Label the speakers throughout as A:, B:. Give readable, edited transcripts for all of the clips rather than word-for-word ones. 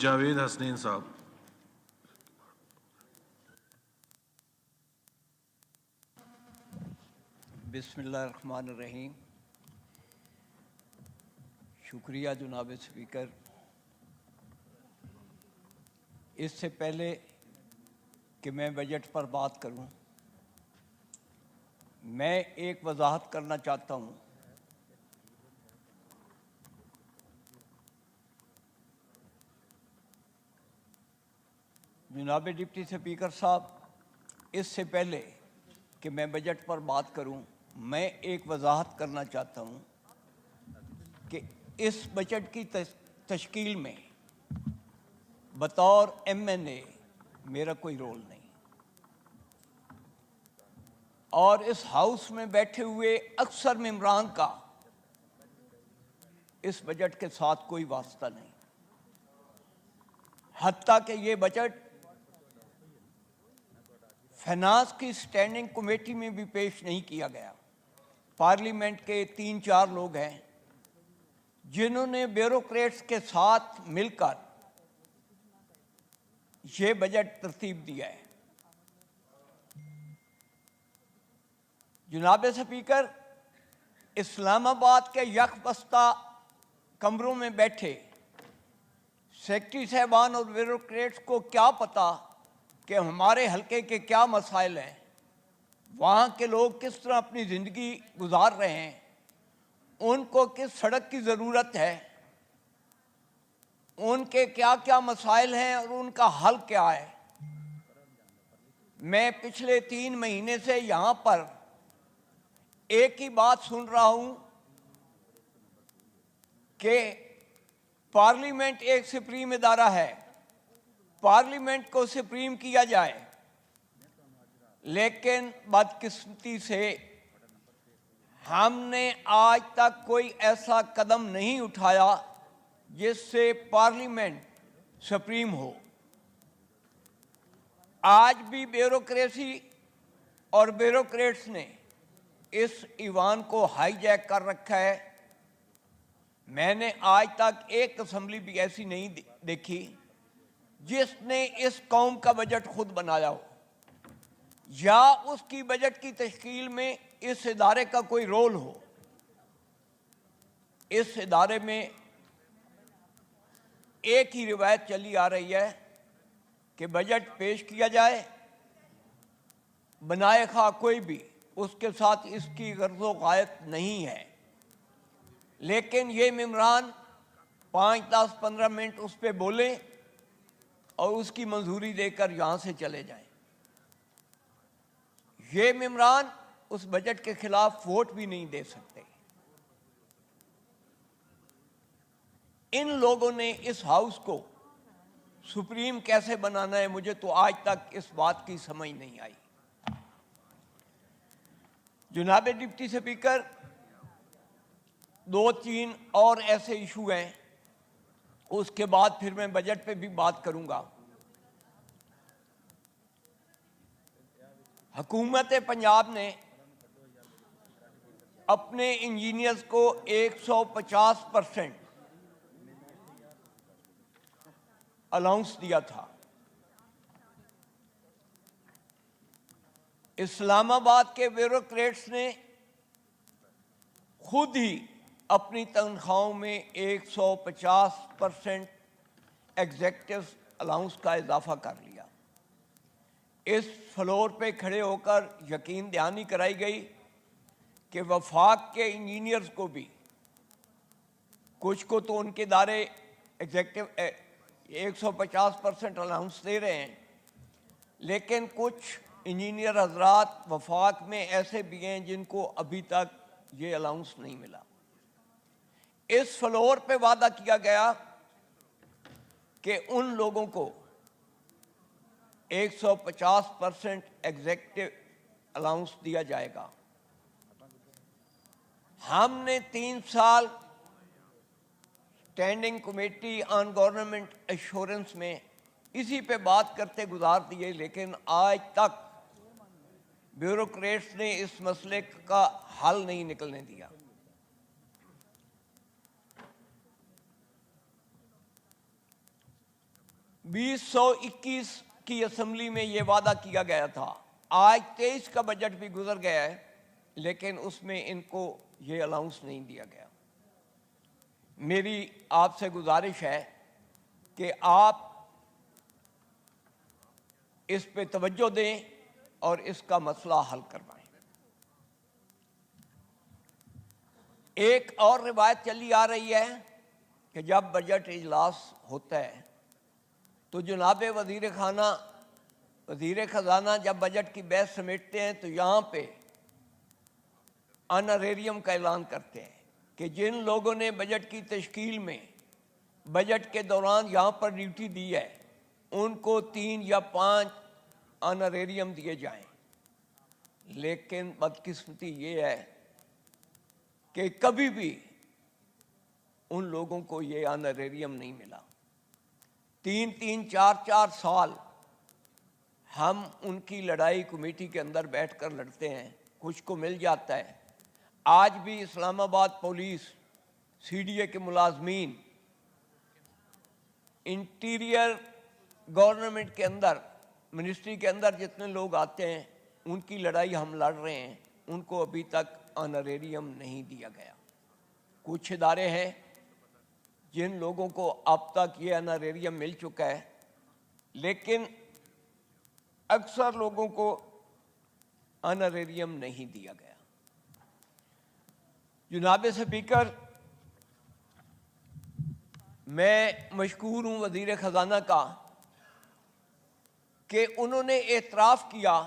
A: जावेद हसनैन साहब।
B: बिस्मिल्लाहिर्रहमानिर्रहीम। शुक्रिया जनाब स्पीकर। इससे पहले कि मैं बजट पर बात करूं, मैं एक वजाहत करना चाहता हूं। जनाब डिप्टी स्पीकर साहब, इससे पहले कि मैं बजट पर बात करूं, मैं एक वजाहत करना चाहता हूं कि इस बजट की तश्कील में बतौर MNA मेरा कोई रोल नहीं, और इस हाउस में बैठे हुए अक्सर मेंबरान का इस बजट के साथ कोई वास्ता नहीं। हत्ता कि ये बजट फाइनेंस की स्टैंडिंग कमेटी में भी पेश नहीं किया गया। पार्लियामेंट के 3-4 लोग हैं जिन्होंने ब्यूरोक्रेट्स के साथ मिलकर ये बजट तरतीब दिया है। जनाब स्पीकर, इस्लामाबाद के यकबस्ता कमरों में बैठे सेक्रेटरी साहबान और ब्यूरोक्रेट्स को क्या पता कि हमारे हलके के क्या मसाइल हैं, वहाँ के लोग किस तरह अपनी ज़िंदगी गुजार रहे हैं, उनको किस सड़क की ज़रूरत है, उनके क्या क्या मसाइल हैं और उनका हल क्या है। मैं पिछले 3 महीने से यहाँ पर एक ही बात सुन रहा हूँ कि पार्लियामेंट एक सुप्रीम इदारा है, पार्लियामेंट को सुप्रीम किया जाए। लेकिन बदकिस्मती से हमने आज तक कोई ऐसा कदम नहीं उठाया जिससे पार्लियामेंट सुप्रीम हो। आज भी ब्यूरोक्रेसी और ब्यूरोक्रेट्स ने इस ईवान को हाईजैक कर रखा है। मैंने आज तक एक असेंबली भी ऐसी नहीं देखी जिसने इस कौम का बजट खुद बनाया हो, या उसकी बजट की तश्कील में इस इदारे का कोई रोल हो। इस इदारे में एक ही रिवायत चली आ रही है कि बजट पेश किया जाए, बनाए खा कोई भी, उसके साथ इसकी गर्ज़ो गायत नहीं है। लेकिन ये मेंबरान 5, 10, 15 मिनट उस पर बोलें और उसकी मंजूरी देकर यहाँ से चले जाएं। ये मेंबरान उस बजट के खिलाफ वोट भी नहीं दे सकते। इन लोगों ने इस हाउस को सुप्रीम कैसे बनाना है, मुझे तो आज तक इस बात की समझ नहीं आई। जनाब डिप्टी स्पीकर, 2-3 और ऐसे इशू हैं, उसके बाद फिर मैं बजट पे भी बात करूंगा। हुकूमत पंजाब ने अपने इंजीनियर्स को 150% अलाउंस दिया था। इस्लामाबाद के ब्यूरोक्रेट्स ने खुद ही अपनी तनख्वाहों में 150% एग्जेक्टिव अलाउंस का इजाफा कर लिया। इस फ्लोर पे खड़े होकर यकीन दहानी कराई गई कि वफाक के इंजीनियर्स को भी, कुछ को तो उनके इदारे एग्जेक्टिव 150% अलाउंस दे रहे हैं, लेकिन कुछ इंजीनियर हजरात वफाक में ऐसे भी हैं जिनको अभी तक ये अलाउंस नहीं मिला। इस फ्लोर पे वादा किया गया कि उन लोगों को 150% एग्जेक्टिव अलाउंस दिया जाएगा। हमने 3 साल standing committee on government assurance में इसी पे बात करते गुजार दिए, लेकिन आज तक ब्यूरोक्रेट्स ने इस मसले का हल नहीं निकलने दिया। 2021 की असम्बली में ये वादा किया गया था। आज 23 का बजट भी गुजर गया है, लेकिन उसमें इनको ये अलाउंस नहीं दिया गया। मेरी आपसे गुजारिश है कि आप इस पे तवज्जो दें और इसका मसला हल करवाएं। एक और रिवायत चली आ रही है कि जब बजट इजलास होता है तो जनाब वज़ीर ख़जाना जब बजट की बहस समेटते हैं तो यहाँ पे ऑनरेरियम का ऐलान करते हैं कि जिन लोगों ने बजट की तश्कील में बजट के दौरान यहाँ पर ड्यूटी दी है उनको 3 या 5 ऑनरेरियम दिए जाएं। लेकिन बदकिस्मती ये है कि कभी भी उन लोगों को ये ऑनरेरियम नहीं मिला। 3-3, 4-4 साल हम उनकी लड़ाई कमेटी के अंदर बैठकर लड़ते हैं, कुछ को मिल जाता है। आज भी इस्लामाबाद पुलिस, सीडीए के मुलाजमीन, इंटीरियर गवर्नमेंट के अंदर, मिनिस्ट्री के अंदर जितने लोग आते हैं उनकी लड़ाई हम लड़ रहे हैं, उनको अभी तक ऑनरेरियम नहीं दिया गया। कुछ इदारे हैं जिन लोगों को अब तक ये ऑनरेरियम मिल चुका है, लेकिन अक्सर लोगों को ऑनरेरियम नहीं दिया गया। जनाब स्पीकर, मैं मशकूर हूँ वज़ीर ख़जाना का कि उन्होंने एतराफ़ किया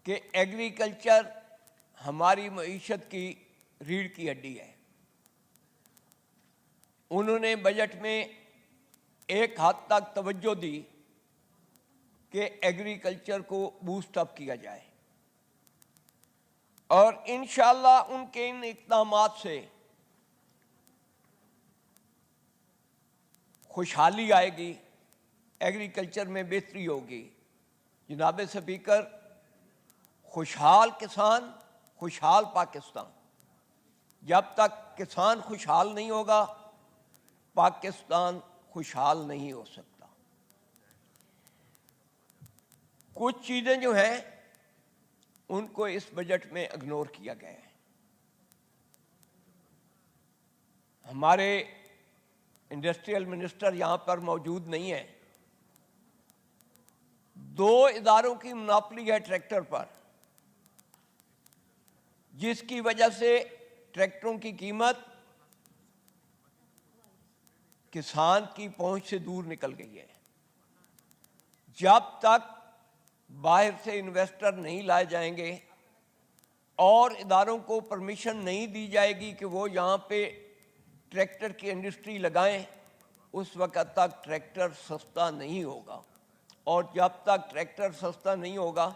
B: कि एग्रीकल्चर हमारी मईशत की रीढ़ की हड्डी है। उन्होंने बजट में एक हद तक तवज्जो दी कि एग्रीकल्चर को बूस्ट अप किया जाए और इंशाअल्लाह उनके इन इक़दामात से खुशहाली आएगी, एग्रीकल्चर में बेहतरी होगी। जनाब स्पीकर, खुशहाल किसान, खुशहाल पाकिस्तान। जब तक किसान खुशहाल नहीं होगा, पाकिस्तान खुशहाल नहीं हो सकता। कुछ चीज़ें जो हैं उनको इस बजट में इग्नोर किया गया है। हमारे इंडस्ट्रियल मिनिस्टर यहाँ पर मौजूद नहीं है। 2 इदारों की मोनोपोली है ट्रैक्टर पर, जिसकी वजह से ट्रैक्टरों की कीमत किसान की पहुंच से दूर निकल गई है। जब तक बाहर से इन्वेस्टर नहीं लाए जाएंगे और इदारों को परमिशन नहीं दी जाएगी कि वो यहाँ पे ट्रैक्टर की इंडस्ट्री लगाएं, उस वक़्त तक ट्रैक्टर सस्ता नहीं होगा। और जब तक ट्रैक्टर सस्ता नहीं होगा,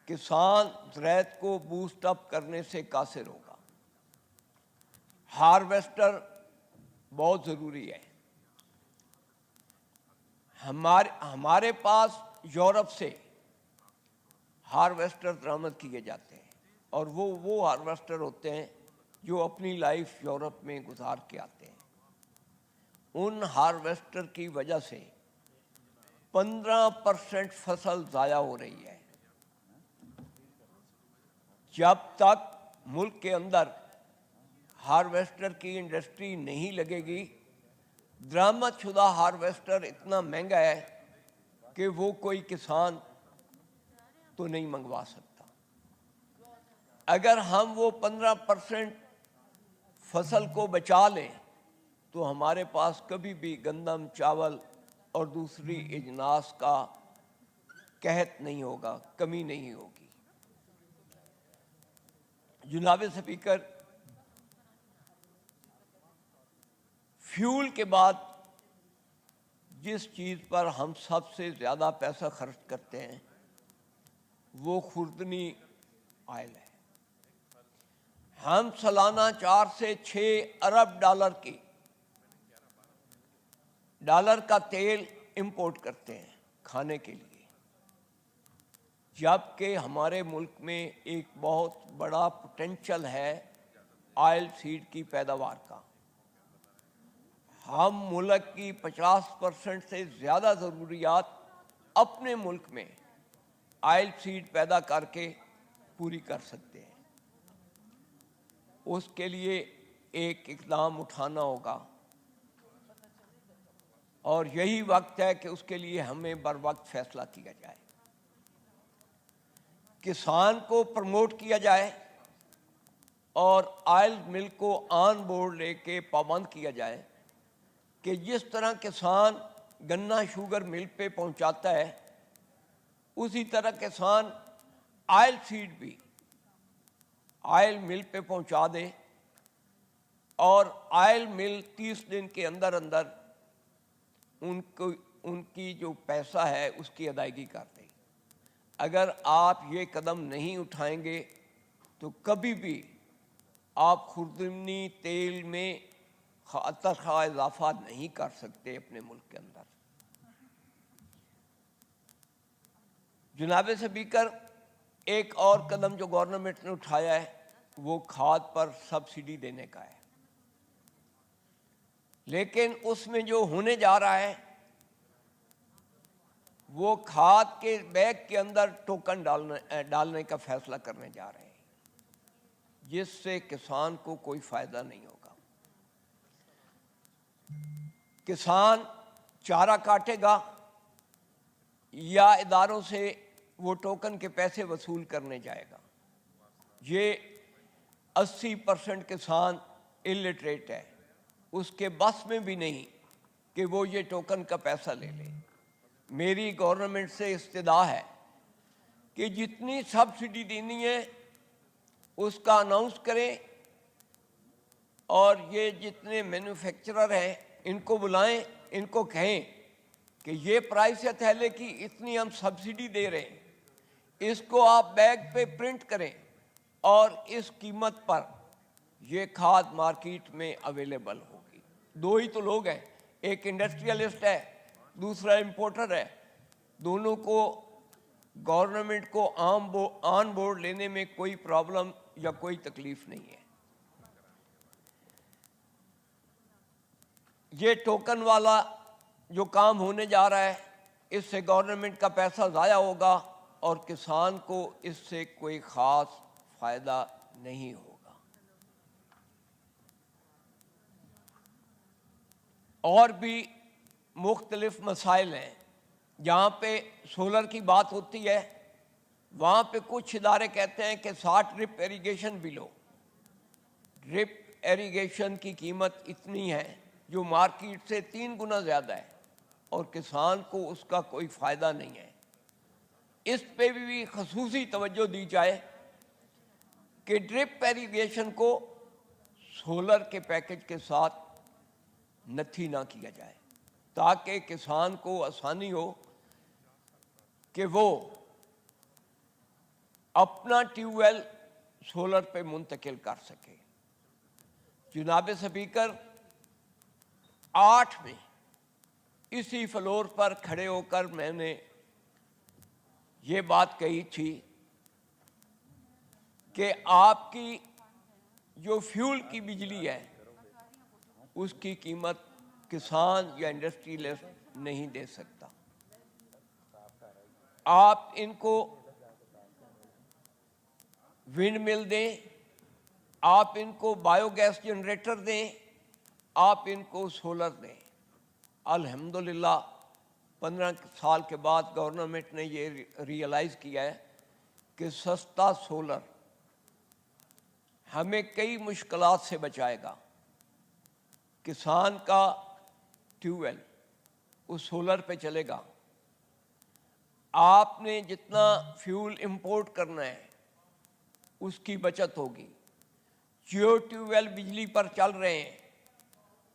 B: किसान ज़राअत को बूस्ट अप करने से कासिर होगा। हार्वेस्टर बहुत ज़रूरी है। हमारे पास यूरोप से हार्वेस्टर दरामद किए जाते हैं और वो हार्वेस्टर होते हैं जो अपनी लाइफ यूरोप में गुजार के आते हैं। उन हार्वेस्टर की वजह से 15% फसल ज़ाया हो रही है। जब तक मुल्क के अंदर हार्वेस्टर की इंडस्ट्री नहीं लगेगी, दरामदशुदा हार्वेस्टर इतना महंगा है कि वो कोई किसान तो नहीं मंगवा सकता। अगर हम वो 15% फसल को बचा लें तो हमारे पास कभी भी गंदम, चावल और दूसरी अजनास का कहत नहीं होगा, कमी नहीं होगी। जनाब स्पीकर, फ्यूल के बाद जिस चीज़ पर हम सबसे ज़्यादा पैसा खर्च करते हैं वो खुर्दनी ऑयल है। हम सालाना 4 से 6 अरब डॉलर का तेल इंपोर्ट करते हैं खाने के लिए, जबकि हमारे मुल्क में एक बहुत बड़ा पोटेंशियल है ऑयल सीड की पैदावार का। ہم ملک کی 50% سے زیادہ ضروریات اپنے ملک میں آئل سیڈ پیدا کر کے پوری کر سکتے ہیں. اس کے لیے ایک اقدام اٹھانا ہوگا اور یہی وقت ہے کہ اس کے لیے ہمیں بر وقت فیصلہ کیا جائے. کسان کو پروموٹ کیا جائے اور آئل مل کو آن بورڈ لے کے پابند کیا جائے کہ جس طرح کسان گنا شوگر مل پہ پہنچاتا ہے اسی طرح کسان آئل سیڈ بھی آئل مل پہ پہنچا دے اور آئل مل 30 دن کے اندر اندر ان کی جو پیسہ ہے اس کی ادائیگی کر دے. اگر آپ یہ قدم نہیں اٹھائیں گے تو کبھی بھی آپ خوردنی تیل میں خطرہ اضافہ نہیں کر سکتے اپنے ملک کے اندر. جناب اسپیکر، ایک اور قدم جو گورنمنٹ نے اٹھایا ہے وہ کھاد پر سبسڈی دینے کا ہے، لیکن اس میں جو ہونے جا رہا ہے وہ کھاد کے بیگ کے اندر ٹوکن ڈالنے کا فیصلہ کرنے جا رہے ہیں، جس سے کسان کو کوئی فائدہ نہیں ہوگا. کسان چارہ کاٹے گا یا اداروں سے وہ ٹوکن کے پیسے وصول کرنے جائے گا. یہ 80% کسان الٹریٹ ہے، اس کے بس میں بھی نہیں کہ وہ یہ ٹوکن کا پیسہ لے لے. میری گورنمنٹ سے استدعا ہے کہ جتنی سبسڈی دینی ہے اس کا اناؤنس کریں اور یہ جتنے مینوفیکچرر ہیں ان کو بلائیں، ان کو کہیں کہ یہ پرائس ہے تھیلے کی اتنی ہم سبسڈی دے رہے ہیں، اس کو آپ بیگ پہ پرنٹ کریں اور اس قیمت پر یہ کھاد مارکیٹ میں اویلیبل ہوگی. دو ہی تو لوگ ہیں، ایک انڈسٹریلسٹ ہے، دوسرا امپورٹر ہے. دونوں کو گورنمنٹ کو آن بورڈ لینے میں کوئی پرابلم یا کوئی تکلیف نہیں ہے. یہ ٹوکن والا جو کام ہونے جا رہا ہے اس سے گورنمنٹ کا پیسہ ضائع ہوگا اور کسان کو اس سے کوئی خاص فائدہ نہیں ہوگا. اور بھی مختلف مسائل ہیں. جہاں پہ سولر کی بات ہوتی ہے وہاں پہ کچھ ادارے کہتے ہیں کہ 60 ڈرپ ایریگیشن بھی لو. ڈرپ ایریگیشن کی قیمت اتنی ہے جو مارکیٹ سے 3 گنا زیادہ ہے اور کسان کو اس کا کوئی فائدہ نہیں ہے. اس پہ بھی خصوصی توجہ دی جائے کہ ڈرپ ایریگیشن کو سولر کے پیکج کے ساتھ نتھی نہ کیا جائے تاکہ کسان کو آسانی ہو کہ وہ اپنا ٹیوب ویل سولر پہ منتقل کر سکے. جناب اسپیکر، 8 میں اسی فلور پر کھڑے ہو کر میں نے یہ بات کہی تھی کہ آپ کی جو فیول کی بجلی ہے اس کی قیمت کسان یا انڈسٹریلسٹ نہیں دے سکتا. آپ ان کو ونڈ مل دیں، آپ ان کو بایو گیس جنریٹر دیں، آپ ان کو سولر دیں. الحمدللہ 15 سال کے بعد گورنمنٹ نے یہ ریئلائز کیا ہے کہ سستا سولر ہمیں کئی مشکلات سے بچائے گا. کسان کا ٹیوب ویل اس سولر پہ چلے گا. آپ نے جتنا فیول امپورٹ کرنا ہے اس کی بچت ہوگی. جو ٹیوب ویل بجلی پر چل رہے ہیں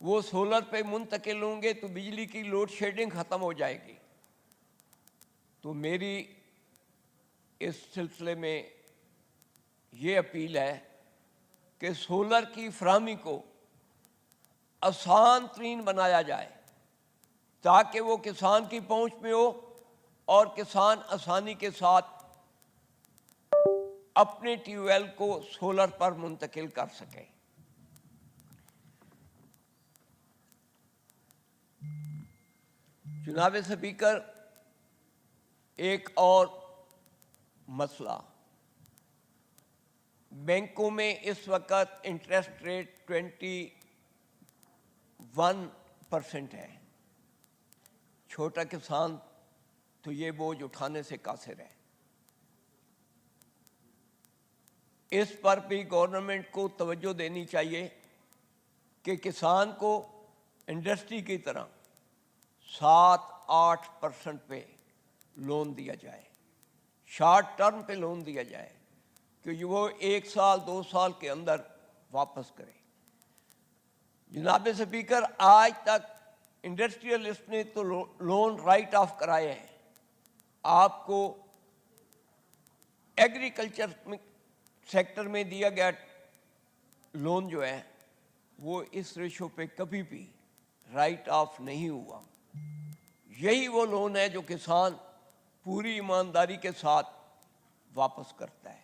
B: وہ سولر پہ منتقل ہوں گے تو بجلی کی لوڈ شیڈنگ ختم ہو جائے گی. تو میری اس سلسلے میں یہ اپیل ہے کہ سولر کی فراہمی کو آسان ترین بنایا جائے تاکہ وہ کسان کی پہنچ میں ہو اور کسان آسانی کے ساتھ اپنے ٹیوب ویل کو سولر پر منتقل کر سکیں. जनाब स्पीकर, एक और मसला, बैंकों में इस वक्त इंटरेस्ट रेट 21% है। छोटा किसान तो ये बोझ उठाने से कासिर है। इस पर भी गवर्नमेंट को तवज्जो देनी चाहिए कि किसान को इंडस्ट्री की तरह 7-8% पे लोन दिया जाए, शॉर्ट टर्म पे लोन दिया जाए कि वो 1 साल 2 साल के अंदर वापस करे। जनाब स्पीकर, आज तक इंडस्ट्रियलिस्ट ने तो लोन राइट ऑफ कराए हैं। आपको एग्रीकल्चर सेक्टर में दिया गया लोन जो है वो इस रेशो पे कभी भी राइट ऑफ नहीं हुआ। यही वो लोन है जो किसान पूरी ईमानदारी के साथ वापस करता है।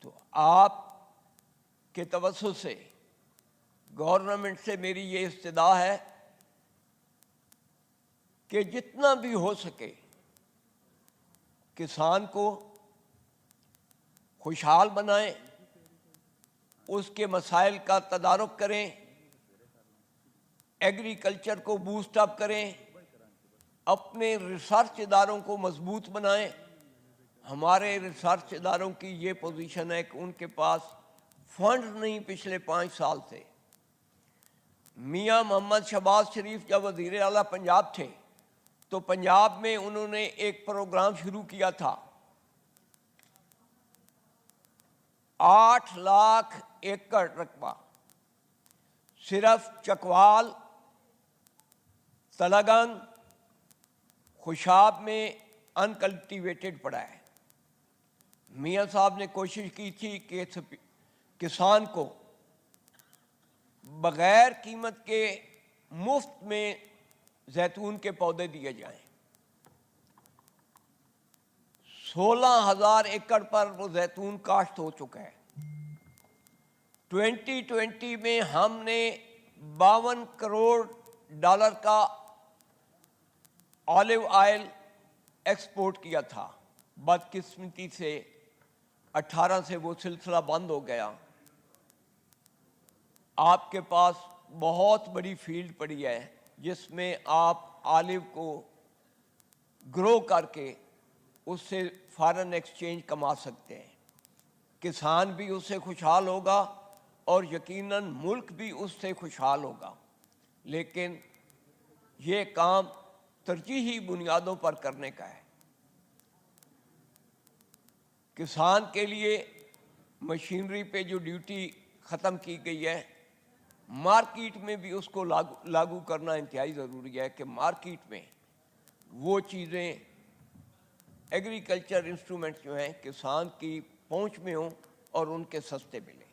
B: तो आप के तवज्जो से गवर्नमेंट से मेरी ये इस्तदा है कि जितना भी हो सके किसान को खुशहाल बनाएं, उसके मसाइल का तदारुक करें, एग्रीकल्चर को बूस्ट अप करें, अपने रिसर्च इदारों को मजबूत बनाएं। हमारे रिसर्च इदारों की ये पोजीशन है कि उनके पास फंड नहीं। पिछले 5 साल से मियां मोहम्मद शहबाज शरीफ जब वज़ीर आला पंजाब थे तो पंजाब में उन्होंने एक प्रोग्राम शुरू किया था। 8 लाख एकड़ रकबा सिर्फ चकवाल, तलागंग, खुशाब में अनकल्टिवेटेड पड़ा है। मियां साहब ने कोशिश की थी कि किसान को बग़ैर कीमत के मुफ्त में जैतून के पौधे दिए जाएं। 16,000 एकड़ पर वो जैतून काश्त हो चुका है। 2020 में हमने $52 करोड़ का ऑलिव ऑयल एक्सपोर्ट किया था। बदकिस्मती से 18 से वो सिलसिला बंद हो गया। आपके पास बहुत बड़ी फील्ड पड़ी है जिसमें आप ऑलिव को ग्रो करके उससे फॉरेन एक्सचेंज कमा सकते हैं। किसान भी उससे खुशहाल होगा और यकीनन मुल्क भी उससे खुशहाल होगा। लेकिन ये काम तरजीही बुनियादों पर करने का है। किसान के लिए मशीनरी पे जो ड्यूटी ख़त्म की गई है, मार्केट में भी उसको लागू करना इंतहाई ज़रूरी है कि मार्केट में वो चीज़ें, एग्रीकल्चर इंस्ट्रूमेंट्स जो हैं किसान की पहुंच में हों और उनके सस्ते मिलें।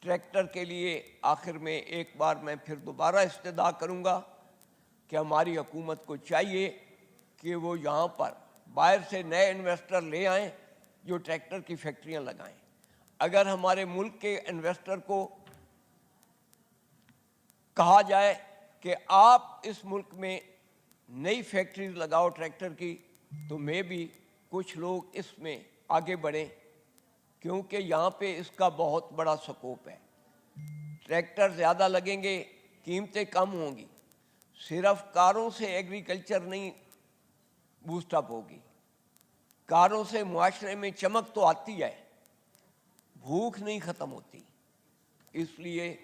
B: ट्रैक्टर के लिए आखिर में एक बार मैं फिर दोबारा इस्तदा करूंगा कि हमारी हुकूमत को चाहिए कि वो यहाँ पर बाहर से नए इन्वेस्टर ले आएं जो ट्रैक्टर की फैक्ट्रियाँ लगाएं। अगर हमारे मुल्क के इन्वेस्टर को कहा जाए कि आप इस मुल्क में नई फैक्ट्रीज लगाओ ट्रैक्टर की, तो मैं भी कुछ लोग इसमें आगे बढ़ें, क्योंकि यहाँ पे इसका बहुत बड़ा स्कोप है। ट्रैक्टर ज़्यादा लगेंगे, कीमतें कम होंगी। सिर्फ कारों से एग्रीकल्चर नहीं बूस्टअप होगी। कारों से मुआशरे में चमक तो आती है, भूख नहीं ख़त्म होती। इसलिए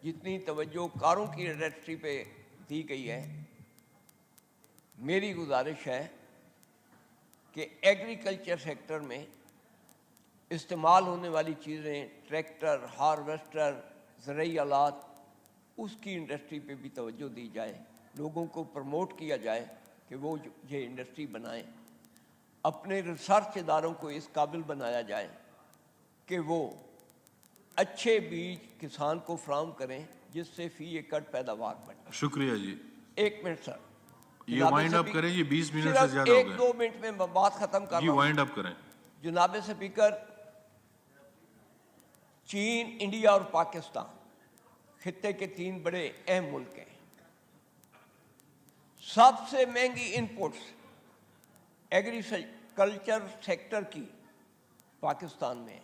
B: जितनी तवज्जो कारों की इंडस्ट्री पे दी गई है, मेरी गुजारिश है कि एग्रीकल्चर सेक्टर में इस्तेमाल होने वाली चीज़ें, ट्रैक्टर, हार्वेस्टर, ज़रई आलात, उसकी इंडस्ट्री पे भी तवज्जो दी जाए। लोगों को प्रमोट किया जाए कि वो ये इंडस्ट्री बनाएं। अपने रिसर्च इदारों को इस काबिल बनाया जाए कि वो अच्छे बीज किसान को फराहम करें जिससे फी एकड़ पैदावार बढ़े।
A: शुक्रिया जी।
B: 1 मिनट सर,
A: ये वाइंड अप करें, ये 20 मिनट से ज्यादा हो गए।
B: 1-2 मिनट में बात खत्म कर रहा हूं।
A: वाइंड अप करें।
B: जनाब स्पीकर, चीन, इंडिया और पाकिस्तान खित्ते के 3 बड़े अहम मुल्क हैं। سب سے مہنگی انپوٹس ایگریکلچر سیکٹر کی پاکستان میں ہے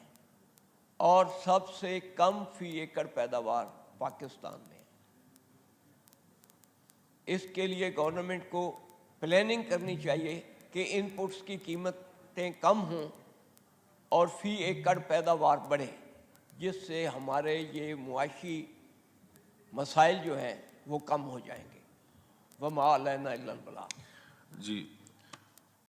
B: اور سب سے کم فی ایکڑ پیداوار پاکستان میں ہے۔ اس کے لیے گورنمنٹ کو پلاننگ کرنی چاہیے کہ انپوٹس کی قیمتیں کم ہوں اور فی ایکڑ پیداوار بڑھے، جس سے ہمارے یہ معاشی مسائل جو ہیں وہ کم ہو جائیں گے۔ وما علینا الا البلاغ۔
A: جی